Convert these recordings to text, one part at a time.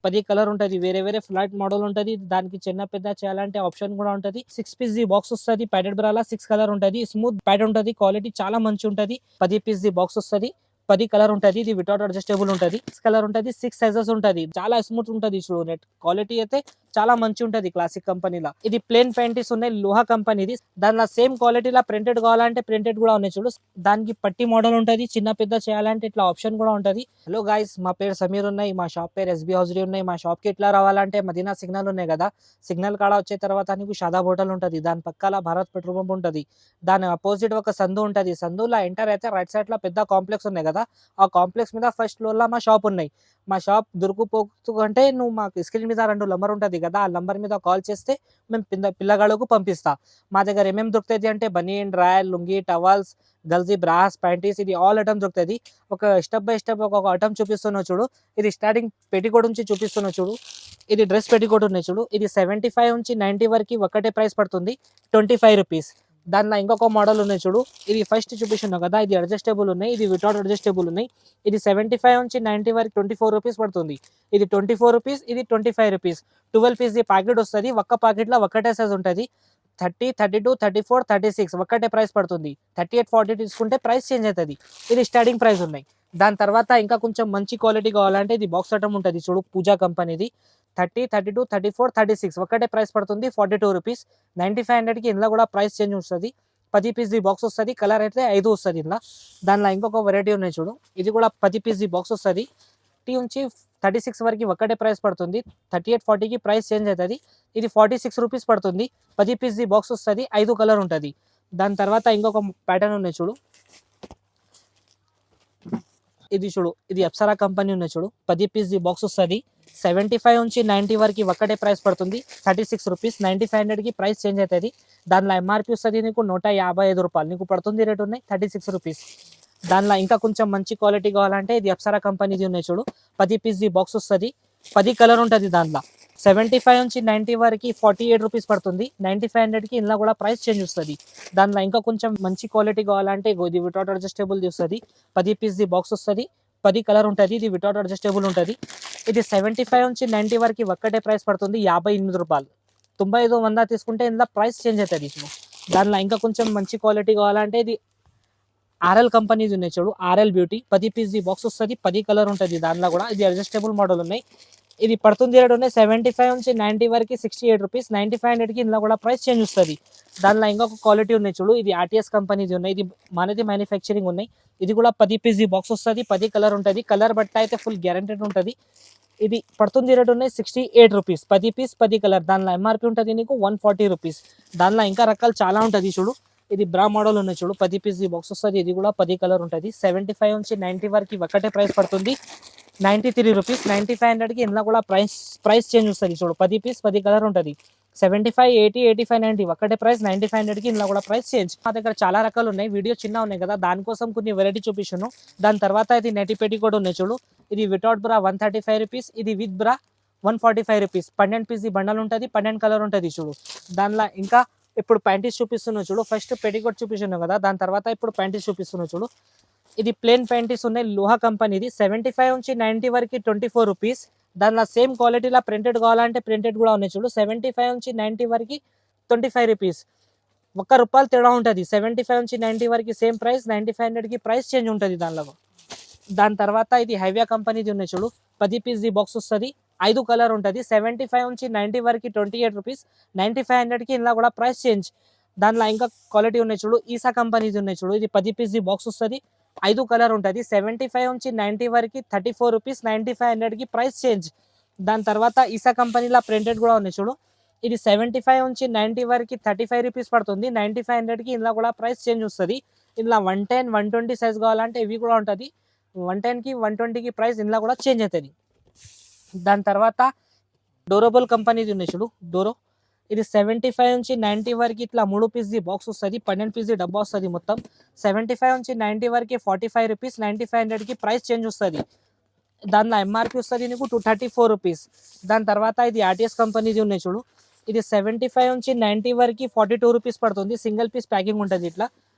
10 colour ఉంటది. వేరే వేరే ఫ్లాట్ మోడల్ ఉంటది. దానికి చిన్న పెద్ద చేయాలంటే ఆప్షన్ కూడా ఉంటది. 6 పీస్ ది బాక్స్ వస్తది. ప్యాడెడ్ బ్రాలా 6 కలర్ ఉంటది. స్మూత్ ప్యాడ్ ఉంటది. క్వాలిటీ చాలా మంచి ఉంటది. 10 పీస్ ది బాక్స్ వస్తది. 10 కలర్ ఉంటది. ఇది వితౌట్ అడ్జస్టబుల్ ఉంటది. 6 కలర్ ఉంటది. 6 సైజెస్ ఉంటది. చాలా స్మూత్ ఉంటది. చూడు నెట్ క్వాలిటీ అయితే చాలా మంచి ఉంటది. క్లాసిక్ కంపెనీలా ఇది ప్లేన్ ప్యాంటీస్ ఉన్నాయి. లోహా కంపెనీది. దానిలో సేమ్ క్వాలిటీలా ప్రింటెడ్ కావాలంటే ప్రింటెడ్ కూడా ఉన్నాయి. చూడు దానికి పట్టి మోడల్ ఉంటది. చిన్న పెద్ద చేయాలంటే ఇట్లా ఆప్షన్ కూడా ఉంటది. హలో గాయ్స్, మా పేరు సమీర్ ఉన్నాయి. మా షాప్ పేరు ఎస్బీ హౌజరీ ఉన్నాయి. మా షాప్ కి ఎట్లా రావాలంటే మదీనా సిగ్నల్ ఉన్నాయి కదా, సిగ్నల్ కాడ వచ్చే తర్వాత నీకు షాదాబ్ హోటల్ ఉంటది. దాని పక్కల భారత్ పెట్రోల్ పంప్ ఉంటది. దాని అపోజిట్ ఒక సందు ఉంటది. సందులో ఎంటర్ అయితే రైట్ సైడ్ లో పెద్ద కాంప్లెక్స్ ఉన్నాయి కదా, ఆ కాంప్లెక్స్ మీద ఫస్ట్ ఫ్లోర్ లో మా షాప్ ఉన్నాయి. మా షాప్ దొరుకుపోతు అంటే నువ్వు మాకు స్క్రీన్ మీద 2 నంబర్ ఉంటది కదా, ఆ నంబర్ మీద కాల్ చేస్తే మేము పిల్లగాళ్ళకు పంపిస్తా. మా దగ్గర ఏమేమి దొరుకుతుంది అంటే బనియన్, డ్రాయల్, లుంగి, టవల్స్, గల్జీ, బ్రాస్, ప్యాంటీస్, ఇది ఆల్ ఐటమ్ దొరుకుతుంది. ఒక స్టెప్ బై స్టెప్ ఒక్కొక్క ఐటమ్ చూపిస్తున్నావు చూడు. ఇది స్టార్టింగ్ పెట్టికోట్ నుంచి చూపిస్తున్నావు చూడు. ఇది డ్రెస్ పెట్టికోట్ ఉన్నాయి చూడు. ఇది 75 నుంచి 90 వరకు ఒకటే ప్రైస్ పడుతుంది, 25 రూపీస్. దానిలో ఇంకొక మోడల్ ఉన్నాయి చూడు. ఇది ఫస్ట్ చూపిస్తున్నావు కదా, ఇది అడ్జస్టబుల్ ఉన్నాయి. ఇది వితౌట్ అడ్జస్టబుల్ ఉన్నాయి. ఇది 75 నుంచి 90 వరకు 24 రూపీస్ పడుతుంది. ఇది 24 రూపీస్, ఇది 25 రూపీస్. 12 పీస్ ది ప్యాకెట్ వస్తుంది. ఒక్క ప్యాకెట్ లో ఒకటే సైజ్ ఉంటుంది. 30, 32, 34, 36 ఒకటే ప్రైస్ పడుతుంది. 38, 40 తీసుకుంటే ప్రైస్ చేంజ్ అవుతుంది. ఇది స్టార్టింగ్ ప్రైస్ ఉన్నాయి. దాని తర్వాత ఇంకా కొంచెం మంచి క్వాలిటీ కావాలంటే ఇది బాక్స్ ఐటమ్ ఉంటుంది చూడు, పూజా కంపెనీది. 30, 32, 34, 36 ఒకటే ప్రైస్ పడుతుంది, 42 రూపీస్. 9500కి ఇందులో కూడా ప్రైస్ చేంజ్ వస్తుంది. 10 పీస్ ది బాక్స్ వస్తుంది. కలర్ అయితే 5 వస్తుంది ఇందులో. దానిలో ఇంకొక వెరైటీ ఉన్నాయి చూడు. ఇది కూడా 10 పీస్ ది బాక్స్ వస్తుంది. నుంచి 36 వరకు ఒకటే ప్రైస్ పడుతుంది. 38, 40కి ప్రైస్ చేంజ్ అవుతుంది. ఇది 46 రూపీస్ పడుతుంది. 10 పీస్ ది బాక్స్ వస్తుంది. 5 కలర్ ఉంటుంది. దాని తర్వాత ఇంకొక ప్యాటర్న్ ఉన్నాయి చూడు. ఇది చూడు, ఇది అప్సరా కంపెనీ ఉన్నాయి చూడు. 10 పీస్ ది బాక్స్ వస్తుంది. 75 నుంచి 90 వరకు ఒకటే ప్రైస్ పడుతుంది, 36 రూపీస్. 9500కి ప్రైస్ చేంజ్ అవుతుంది. దానిలో ఎంఆర్పి వస్తుంది నీకు 155 రూపాయలు. నీకు పడుతుంది రేట్ ఉన్నాయి 36 రూపీస్. దానిలో ఇంకా కొంచెం మంచి క్వాలిటీ కావాలంటే ఇది అప్సరా కంపెనీది ఉన్నాయి చూడు. 10 పీస్ ది బాక్స్ వస్తుంది. 10 కలర్ ఉంటుంది దాంట్లో. 75 నుంచి 90 వరకు 48 రూపీస్ పడుతుంది. 9500కి ఇందులో కూడా ప్రైస్ చేంజ్ వస్తుంది. దానిలో ఇంకా కొంచెం మంచి క్వాలిటీ కావాలంటే ఇది వితౌట్ అడ్జస్టబుల్ వస్తుంది. 10 పీస్ ది బాక్స్ వస్తుంది. 10 కలర్ ఉంటుంది. ఇది వితౌట్ అడ్జస్టబుల్ ఉంటుంది. ఇది 75 నుంచి 90 వరకు ఒక్కటే ప్రైస్ పడుతుంది, 58 రూపాయలు. 95, 100 తీసుకుంటే ఇందులో ప్రైస్ చేంజ్ అవుతుంది. దానిలో ఇంకా కొంచెం మంచి క్వాలిటీ కావాలంటే ఇది ఆర్ఎల్ కంపెనీది ఉన్నాయి చూడు, ఆర్ఎల్ బ్యూటీ. 10 పీస్ ది బాక్స్ వస్తుంది. 10 కలర్ ఉంటుంది దానిలో కూడా. ఇది అడ్జస్టబుల్ మోడల్ ఉన్నాయి. ఇది పడుతుంది రేట్ ఉన్నాయి 75 నుంచి 90 వరకు 68 రూపీస్. 9500కి ఇందులో కూడా ప్రైస్ చేంజ్ వస్తుంది. దానిలో ఇంకొక క్వాలిటీ ఉన్నాయి చూడు. ఇది ఆర్టీఎస్ కంపెనీది ఉన్నాయి. ఇది మనది మ్యానుఫ్యాక్చరింగ్ ఉన్నాయి. ఇది కూడా 10 పీస్ ది బాక్స్ వస్తుంది. 10 కలర్ ఉంటుంది. కలర్ బట్ట అయితే ఫుల్ గ్యారంటెడ్ ఉంటుంది. ఇది పడుతుంది రేట్ ఉన్నాయి 68 రూపీస్. 10 piece 10 colour. దానిలో ఎంఆర్పి ఉంటుంది నీకు 140 రూపీస్. దానిలో ఇంకా రకాలు చాలా ఉంటుంది చూడు. ఇది బ్రా మోడల్ ఉన్నాయి చూడు. 10 పీస్ ది బాక్స్ వస్తుంది. ఇది కూడా 10 కలర్ ఉంటుంది. 75 నుంచి 90 వరకు ఒకటే ప్రైస్ పడుతుంది, 93 రూపీస్. 9500కి ఇందులో కూడా ప్రైస్ చేంజ్ వస్తుంది చూడు. 10 పీస్ 10 కలర్ ఉంటుంది. 75, 80, 85, 90 ఒకటే ప్రైస్. 9500కి ఇందులో కూడా ప్రైస్ చేంజ్. మా దగ్గర చాలా రకాలు ఉన్నాయి. వీడియో చిన్న ఉన్నాయి కదా, దానికోసం కొన్ని వెరైటీ చూపిస్తాను. దాని తర్వాత ఇది నెటి పెట్టి కూడా ఉన్నాయి చూడు. ఇది వితౌట్ బ్రా 135 రూపీస్. ఇది విత్ బ్రా 145 రూపీస్. 12 పీస్ ది బండల్ ఉంటుంది. 12 కలర్ ఉంటుంది చూడు. దానిలో ఇంకా ఇప్పుడు ప్యాంటీస్ చూపిస్తున్నావు చూడు. ఫస్ట్ పెట్టికోట్ చూపిస్తున్నావు కదా, దాని తర్వాత ఇప్పుడు ప్యాంటీస్ చూపిస్తున్నావు చూడు. ఇది ప్లేన్ ప్యాంటీస్ ఉన్నాయి, లోహా కంపెనీది. 75 నుంచి 90 వరకు 24 రూపీస్. దానిలో సేమ్ క్వాలిటీలో ప్రింటెడ్ కావాలంటే ప్రింటెడ్ కూడా ఉన్నాయి చూడు. 75 నుంచి 90 వరకు 25 రూపీస్. ₹1 తేడా ఉంటుంది. 75 నుంచి 90 వరకు సేమ్ ప్రైస్. 9500కి ప్రైస్ చేంజ్ ఉంటుంది దానిలో. దాని తర్వాత ఇది హైవే కంపెనీది ఉన్నాయి చూడు. 10 పీస్ ది బాక్స్ వస్తుంది. 5 కలర్ ఉంటుంది. 75 నుంచి 90 వరకు 28 రూపీస్. 9500కి ఇందులో కూడా ప్రైస్ చేంజ్. దానిలో ఇంకా క్వాలిటీ ఉన్నాయి చూడు. ఈసా కంపెనీది ఉన్నాయి చూడు. ఇది 10 పీస్ ది బాక్స్ వస్తుంది. 5 కలర్ ఉంటుంది. 75 నుంచి 90 వరకు 34 రూపీస్. 9500కి price change. దాని తర్వాత ఈసా కంపెనీలో ప్రింటెడ్ కూడా ఉన్నాయి చూడు. ఇది 75 నుంచి 90 వరకు 35 రూపీస్ పడుతుంది. 9500కి ఇందులో కూడా ప్రైస్ చేంజ్ వస్తుంది. ఇందులో 110, 120 సైజ్ కావాలంటే ఇవి కూడా ఉంటుంది. 110కి 120కి ప్రైస్ ఇందులో కూడా చేంజ్ అవుతుంది. దాని తర్వాత డోరబుల్ కంపెనీది ఉన్నాయి చూడు, డోరో. ఇది 75 నుంచి 90 వరకు ఇట్లా 3 పీస్ ది బాక్స్ వస్తుంది. 12 పీస్ ది డబ్బా వస్తుంది మొత్తం. 75 నుంచి 90 వరకు 45 రూపీస్. 9500కి ప్రైస్ చేంజ్ వస్తుంది. దానిలో ఎంఆర్పి వస్తుంది నీకు 234 రూపీస్. దాని తర్వాత ఇది ఆర్టీఎస్ కంపెనీది ఉన్నాయి చూడు. ఇది 75 నుంచి 90 వరకు 42 రూపీస్ పడుతుంది. సింగిల్ పీస్ ప్యాకింగ్ ఉంటుంది ఇట్లా.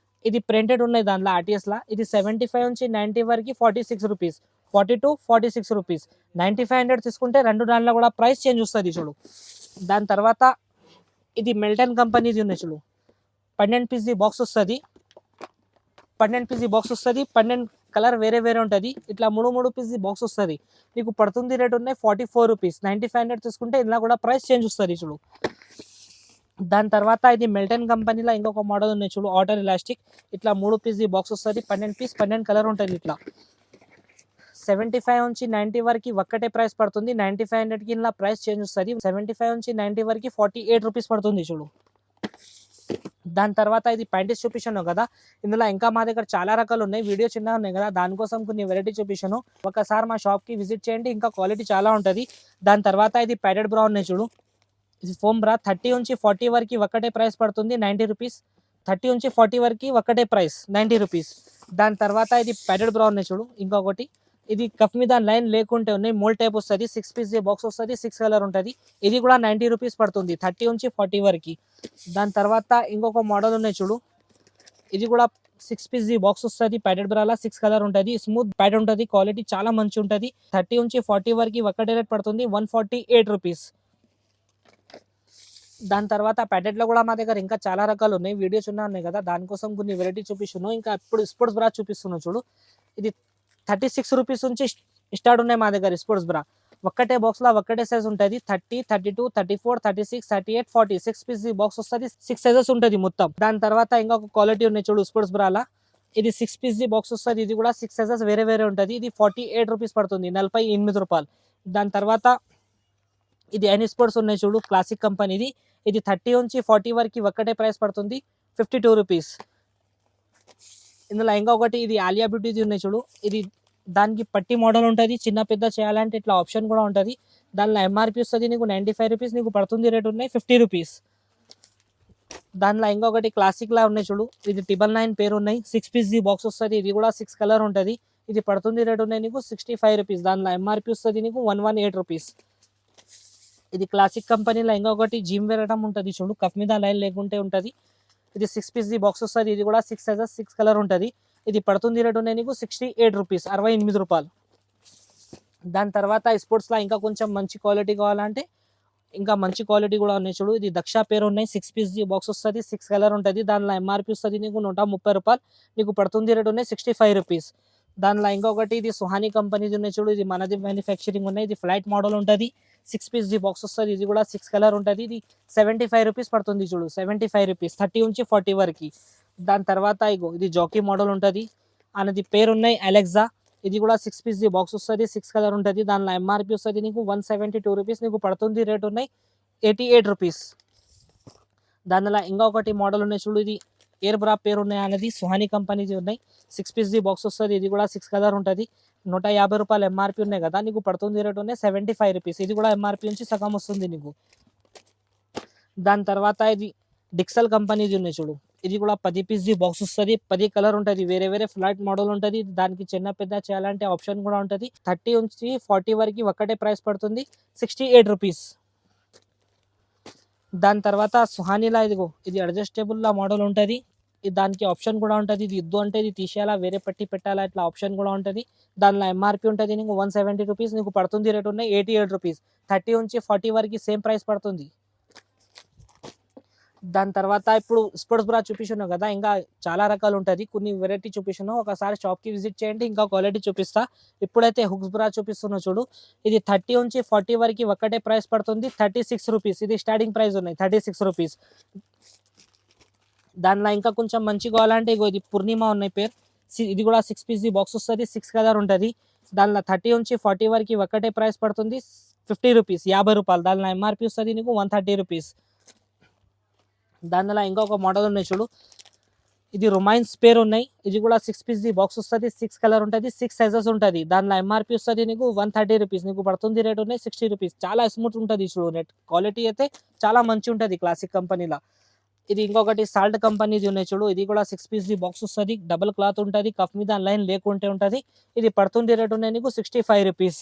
ఇది ప్రింటెడ్ ఉన్నాయి దానిలో ఆర్టీఎస్లా. ఇది 75 నుంచి 90 వరకు 46 రూపీస్. 42-46 రూపీస్. 9500 తీసుకుంటే రెండు దాంట్లో కూడా ప్రైస్ చేంజ్ వస్తుంది చూడు. దాని తర్వాత ఇది మిల్టన్ కంపెనీది ఉన్నాయి చూడు, 12 పీస్ బాక్స్ వస్తుంది. 12 పీస్ బాక్స్ వస్తుంది. 12 కలర్ వేరే వేరే ఉంటుంది. ఇట్లా 3 పీస్ బాక్స్ వస్తుంది. నీకు పడుతుంది రేట్ ఉన్నాయి 44 రూపీస్. 9500 తీసుకుంటే ఇలా కూడా ప్రైస్ చేంజ్ వస్తుంది చూడు. దాని తర్వాత ఇది మిల్టన్ కంపెనీలో ఇంకొక మోడల్ ఉన్నాయి చూడు, వాటర్ ఎలాస్టిక్. ఇట్లా 3 పీస్ బాక్స్ వస్తుంది. 12 పీస్ 12 కలర్ ఉంటుంది. ఇట్లా 75 నుంచి 90 వరకు ఒక్కటే ప్రైస్ పడుతుంది. 9500కి ఇలా ప్రైస్ చేంజ్ వస్తుంది. 75 నుంచి 90 వరకు 48 రూపీస్ పడుతుంది చూడు. దాని తర్వాత ఇది ప్యాంటీస్ చూపించాను కదా, ఇందులో ఇంకా మా దగ్గర చాలా రకాలు ఉన్నాయి. వీడియో చిన్నగా ఉన్నాయి కదా, దానికోసం కొన్ని వెరైటీ చూపించాను. ఒకసారి మా షాప్కి విజిట్ చేయండి, ఇంకా క్వాలిటీ చాలా ఉంటుంది. దాని తర్వాత ఇది ప్యాడెడ్ బ్రా ఉన్నాయి చూడు, ఇది ఫోమ్ బ్రా. 30 నుంచి 40 వరకు ఒక్కటే ప్రైస్ పడుతుంది, 90 రూపీస్. 30 నుంచి 40 వరకు ఒక్కటే ప్రైస్, 90 రూపీస్. దాని తర్వాత ఇది ప్యాడెడ్ బ్రా ఉన్నాయి చూడు, ఇంకొకటి. ఇది కఫ్ మీద లైన్ లేకుంటే ఉన్నాయి, మోల్ టైప్ వస్తుంది. 6 పీస్ బాక్స్ వస్తుంది, 6 కలర్ ఉంటుంది. ఇది కూడా 90 రూపీస్ పడుతుంది, 30 నుంచి 40 వరకు. దాని తర్వాత ఇంకొక మోడల్ ఉన్నాయి చూడు, ఇది కూడా 6 పీస్ బాక్స్ వస్తుంది. ప్యాడెడ్ బ్రాలా 6 కలర్ ఉంటుంది, స్మూత్ ప్యాడ్ ఉంటుంది, క్వాలిటీ చాలా మంచి ఉంటుంది. 30 నుంచి 40 వరకు ఒక్కటే రేట్ పడుతుంది, 148 రూపీస్. దాని తర్వాత ప్యాడెడ్లో కూడా మా దగ్గర ఇంకా చాలా రకాలు ఉన్నాయి. వీడియోస్ ఉన్నాయి కదా, దానికోసం కొన్ని వెరైటీ చూపిస్తున్నాను. ఇంకా ఇప్పుడు స్పోర్ట్స్ బ్రా చూపిస్తున్నాను చూడు, ఇది 36 రూపీస్ నుంచి స్టార్ట్ ఉన్నాయి మా దగ్గర స్పోర్ట్స్ బ్రా. ఒక్కటే బాక్స్లో ఒక్కటే సైజ్ ఉంటుంది, 30, 32, 34, 36, 38, 40. 6 పీస్ బాక్స్ వస్తుంది, 6 సైజెస్ ఉంటుంది మొత్తం. దాని తర్వాత ఇంకొక క్వాలిటీ ఉన్నాయి చూడు స్పోర్ట్స్ బ్రాలా, ఇది 6 పీస్ బాక్స్ వస్తుంది. ఇది కూడా 6 సైజెస్ వేరే వేరే ఉంటుంది. ఇది 48 రూపీస్ పడుతుంది, 48 రూపాయలు. దాని తర్వాత ఇది ఎనీ స్పోర్ట్స్ ఉన్నాయి చూడు, క్లాసిక్ కంపెనీది. ఇది 30 నుంచి 40 వరకు ఒక్కటే ప్రైస్ పడుతుంది, 52 రూపీస్. ఇందులో ఇంకొకటి ఇది ఆలియా బ్యూటీది ఉన్నాయి చూడు, ఇది దానికి పట్టి మోడల్ ఉంటుంది. చిన్న పెద్ద చేయాలంటే ఇట్లా ఆప్షన్ కూడా ఉంటుంది. దానిలో ఎంఆర్పి వస్తుంది నీకు 95 రూపీస్, నీకు పడుతుంది రేట్ ఉన్నాయి 50 రూపీస్. దానిలో ఇంకొకటి క్లాసిక్లా ఉన్నాయి చూడు, ఇది 999 పేరు ఉన్నాయి. 6 పీస్ బాక్స్ వస్తుంది, ఇది కూడా 6 కలర్ ఉంటుంది. ఇది పడుతుంది రేట్ ఉన్నాయి నీకు 65 రూపీస్. దానిలో ఎంఆర్పి వస్తుంది నీకు 118 రూపీస్. ఇది క్లాసిక్ కంపెనీలో ఇంకొకటి జిమ్ వేరటం ఉంటుంది చూడు, కఫ్ మీద లైన్ లేకుంటే ఉంటుంది. ఇది 6 పీస్ బాక్స్ వస్తుంది. ఇది కూడా 6 సైజెస్ 6 కలర్ ఉంటుంది. ఇది పడుతుంది రేట్ ఉన్నాయి నీకు 68 రూపీస్, 68 రూపాయలు. దాని తర్వాత స్పోర్ట్స్లో ఇంకా కొంచెం మంచి క్వాలిటీ కావాలంటే ఇంకా మంచి క్వాలిటీ కూడా ఉన్నాయి చూడు, ఇది దక్ష పేరు ఉన్నాయి. 6 పీస్ బాక్స్ వస్తుంది, 6 కలర్ ఉంటుంది. దానిలో ఎంఆర్పి వస్తుంది నీకు 130 రూపాయలు, నీకు పడుతుంది రేట్ ఉన్నాయి 65 రూపీస్. దానిలో ఇంకొకటి ఇది సుహానీ కంపెనీది ఉన్నాయి చూడు, ఇది మనది మ్యానుఫ్యాక్చరింగ్ ఉన్నాయి. ఇది ఫ్లైట్ మోడల్ ఉంటుంది, 6 పీస్ బాక్స్ వస్తుంది. ఇది కూడా 6 కలర్ ఉంటుంది. ఇది 75 రూపీస్ పడుతుంది చూడు, 75 రూపీస్, 30 నుంచి 40 వరకు. దాని తర్వాత ఇది జాకీ మోడల్ ఉంటుంది, అనేది పేరు ఉన్నాయి అలెక్సా. ఇది కూడా 6 పీస్ బాక్స్ వస్తుంది, 6 కలర్ ఉంటుంది. దానిలో ఎంఆర్పి వస్తుంది నీకు 172 రూపీస్, నీకు పడుతుంది రేట్ ఉన్నాయి 88 రూపీస్. దానిలో ఇంకొకటి మోడల్ ఉన్నాయి చూడు, ఇది ఎయిర్ బ్రా పేరు ఉన్నాయి అనేది సుహానీ కంపెనీది ఉన్నాయి. 6 పీస్ బాక్స్ వస్తుంది. ఇది కూడా 6 కలర్ ఉంటుంది. 150 రూపాయలు ఎంఆర్పి ఉన్నాయి కదా, నీకు పడుతుంది రేట్ ఉన్నాయి 75 రూపీస్. ఇది కూడా ఎంఆర్పి నుంచి సగం వస్తుంది నీకు. దాని తర్వాత ఇది డిక్సెల్ కంపెనీది ఉన్నాయి చూడు, ఇది కూడా 10 పీస్ బాక్స్ వస్తుంది, 10 కలర్ ఉంటుంది. వేరే వేరే ఫ్లాట్ మోడల్ ఉంటుంది. దానికి చిన్న పెద్ద చేయాలంటే ఆప్షన్ కూడా ఉంటుంది. 30 నుంచి 40 వరకు ఒక్కటే ప్రైస్ పడుతుంది, 68 రూపీస్. దాని తర్వాత సుహానీలా ఇది అడ్జస్టబుల్ మోడల్ ఉంటుంది. దానికి ఆప్షన్ కూడా ఉంటుంది. ఇది ఇద్దు అంటే ఇది తీసేయాలా, వేరే పట్టి పెట్టాలా, ఇట్లా ఆప్షన్ కూడా ఉంటుంది. దానిలో ఎంఆర్పి ఉంటుంది నీకు 170 రూపీస్, నీకు పడుతుంది రేట్ ఉన్నాయి 88 రూపీస్. 30 నుంచి 40 వరకు సేమ్ ప్రైస్ పడుతుంది. దాని తర్వాత ఇప్పుడు స్పోర్ట్స్ బ్రా చూపిస్తున్నావు కదా, ఇంకా చాలా రకాలు ఉంటుంది. కొన్ని వెరైటీ చూపిస్తున్నావు, ఒకసారి షాప్కి విజిట్ చేయండి, ఇంకా క్వాలిటీ చూపిస్తా. ఇప్పుడైతే హుక్స్ బ్రా చూపిస్తున్నావు చూడు, ఇది 30 నుంచి 40 వరకు ఒక్కటే ప్రైస్ పడుతుంది, 36 రూపీస్. ఇది స్టార్టింగ్ ప్రైస్ ఉన్నాయి 36 రూపీస్. దానిలో ఇంకా కొంచెం మంచి కావాలంటే ఇది పూర్ణిమ ఉన్నాయి పేరు. ఇది కూడా 6 పీస్ బాక్స్ వస్తుంది, 6 కలర్ ఉంటుంది. దానిలో 30 నుంచి 40 వరకు ఒక్కటే ప్రైస్ పడుతుంది, 50 రూపీస్, 50 రూపాయలు. దానిలో ఎంఆర్పి వస్తుంది నీకు 130 రూపీస్. దానిలో ఇంకొక మోడల్ ఉన్నాయి చూడు, ఇది రొమాన్స్ పేరు ఉన్నాయి. ఇది కూడా 6 పీస్ బాక్స్ వస్తుంది, 6 కలర్ ఉంటుంది, 6 సైజెస్ ఉంటుంది. దానిలో ఎంఆర్పి వస్తుంది నీకు 130 రూపీస్, నీకు పడుతుంది రేట్ ఉన్నాయి 60 రూపీస్. చాలా స్మూత్ ఉంటుంది చూడు, నెట్ క్వాలిటీ అయితే చాలా మంచి ఉంటుంది క్లాసిక్ కంపెనీలో. ఇది ఇంకొకటి సాల్ట్ కంపెనీది ఉన్నాయి చూడు, ఇది కూడా 6 పీస్ బాక్స్ వస్తుంది, డబుల్ క్లాత్ ఉంటుంది, కఫ్ మీద లైన్ లేకుంటే ఉంటుంది. ఇది పడుతుంది రేట్ ఉన్నాయి నీకు 65 రూపీస్.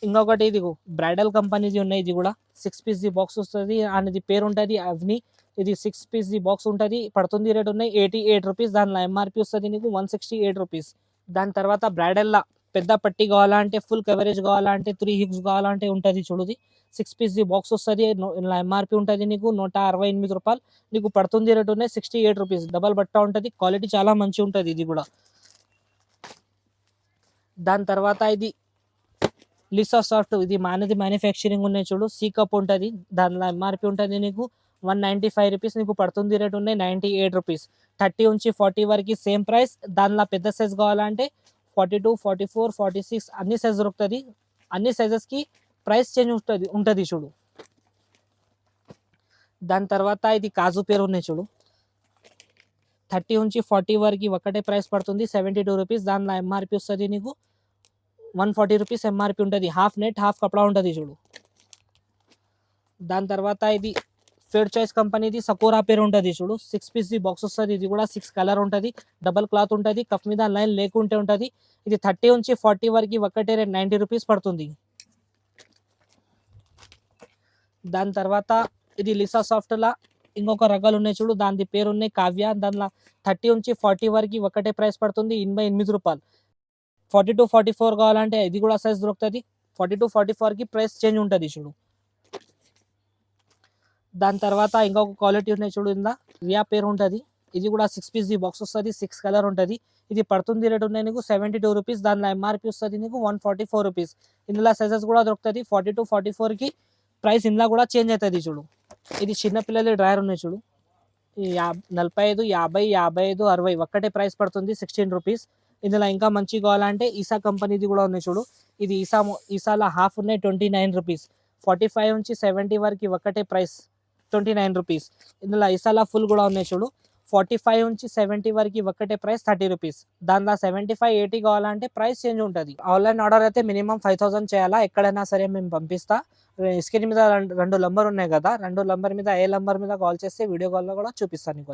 ఇంకొకటి ఇది బ్రైడల్ కంపెనీది ఉన్నాయి. ఇది కూడా 6 పీస్ బాక్స్ వస్తుంది, అనేది పేరు ఉంటుంది అవ్ని. ఇది 6 పీస్ బాక్స్ ఉంటుంది, పడుతుంది రేట్ ఉన్నాయి 88 రూపీస్. దానిలో ఎంఆర్పి వస్తుంది నీకు 168 రూపీస్. దాని తర్వాత బ్రైడల్లా పెద్ద పట్టి కావాలంటే ఫుల్ కవరేజ్ కావాలంటే 3 హిప్స్ కావాలంటే ఉంటుంది చూడుది 6 పీస్ ది బాక్స్ వస్తుంది ఎంఆర్పి ఉంటుంది నీకు 168 రూపాయలు నీకు పడుతుంది రేట్ ఉన్నాయి 68 రూపీస్ డబల్ బట్ట ఉంటుంది క్వాలిటీ చాలా మంచి ఉంటుంది ఇది కూడా. దాని తర్వాత ఇది లిసా సాఫ్ట్ ఇది మానది మ్యానుఫ్యాక్చరింగ్ ఉన్నాయి చూడు సి కప్ ఉంటుంది దానిలో ఎంఆర్పి ఉంటుంది నీకు 195 రూపీస్ నీకు పడుతుంది రేట్ ఉన్నాయి 98 రూపీస్ 30 నుంచి 40 వరకు సేమ్ ప్రైస్. దానిలో పెద్ద సైజ్ కావాలంటే 42 44 46 అన్ని సైజ్ దొరుకుతుంది అన్ని సైజెస్కి ప్రైస్ చేంజ్ ఉంటుంది చూడు. దాని తర్వాత ఇది కాజు పేరు ఉన్నాయి చూడు 30 నుంచి 40 వరకు ఒకటే ప్రైస్ పడుతుంది 72 రూపీస్ దానిలో ఎంఆర్పి వస్తుంది నీకు 140 రూపీస్ ఎంఆర్పి ఉంటుంది హాఫ్ నెట్ హాఫ్ కపడా ఉంటుంది చూడు. దాని తర్వాత ఇది ఫేడ్ చాయిస్ కంపెనీది సకోరా పేరు ఉంటుంది చూడు 6 పీస్ ది బాక్స్ వస్తుంది ఇది కూడా 6 కలర్ ఉంటుంది డబల్ క్లాత్ ఉంటుంది కప్ మీద లైన్ లేకుంటే ఉంటుంది ఇది 30 నుంచి 40 వరకు ఒకటే రేట్ 90 రూపీస్ పడుతుంది. దాని తర్వాత ఇది లిసా సాఫ్ట్లా ఇంకొక రకాలు ఉన్నాయి చూడు దాని పేరు ఉన్నాయి కావ్య దానిలో 30 నుంచి 40 వరకు ఒకటే ప్రైస్ పడుతుంది 88 రూపాయలు 42 44 కావాలంటే ఇది కూడా సైజ్ దొరుకుతుంది 42 44కి ప్రైస్ చేంజ్ ఉంటుంది చూడు. దాని తర్వాత ఇంకొక క్వాలిటీ ఉన్నాయి చూడు ఇందా రియా పేరు ఉంటుంది ఇది కూడా 6 పీస్ ది బాక్స్ వస్తుంది 6 కలర్ ఉంటుంది ఇది పడుతుంది రేట్ ఉన్నాయి నీకు 72 రూపీస్ దానిలో ఎంఆర్పి వస్తుంది నీకు 144 రూపీస్ ఇందులో సైజెస్ కూడా దొరుకుతుంది 42 44కి ప్రైస్ ఇందులో కూడా చేంజ్ అవుతుంది చూడు. ఇది చిన్నపిల్లల డ్రైవర్ ఉన్నాయి చూడు 45 50 55 60 ఒక్కటే ప్రైస్ పడుతుంది 16 రూపీస్ ఇందులో ఇంకా మంచి కావాలంటే ఈసా కంపెనీది కూడా ఉన్నాయి చూడు ఇది ఈసాలో హాఫ్ ఉన్నాయి 29 రూపీస్ 45 నుంచి 70 వరకు ఒకటే ప్రైస్ 29 రూపీస్ ఇందులో ఈసాలా ఫుల్ కూడా ఉన్నాయి చూడు 45 నుంచి 70 వరకు ఒకటే ప్రైస్ 30 రూపీస్ దానిలో 75 80 కావాలంటే ప్రైస్ చేంజ్ ఉంటుంది. ఆన్లైన్ ఆర్డర్ అయితే మినిమం 5000 చేయాలా ఎక్కడైనా సరే మేము పంపిస్తా స్క్రీన్ మీద రెండు నంబర్ ఉన్నాయి కదా రెండు నంబర్ మీద ఏ నంబర్ మీద కాల్ చేస్తే వీడియో కాల్లో కూడా చూపిస్తాను కొన్ని.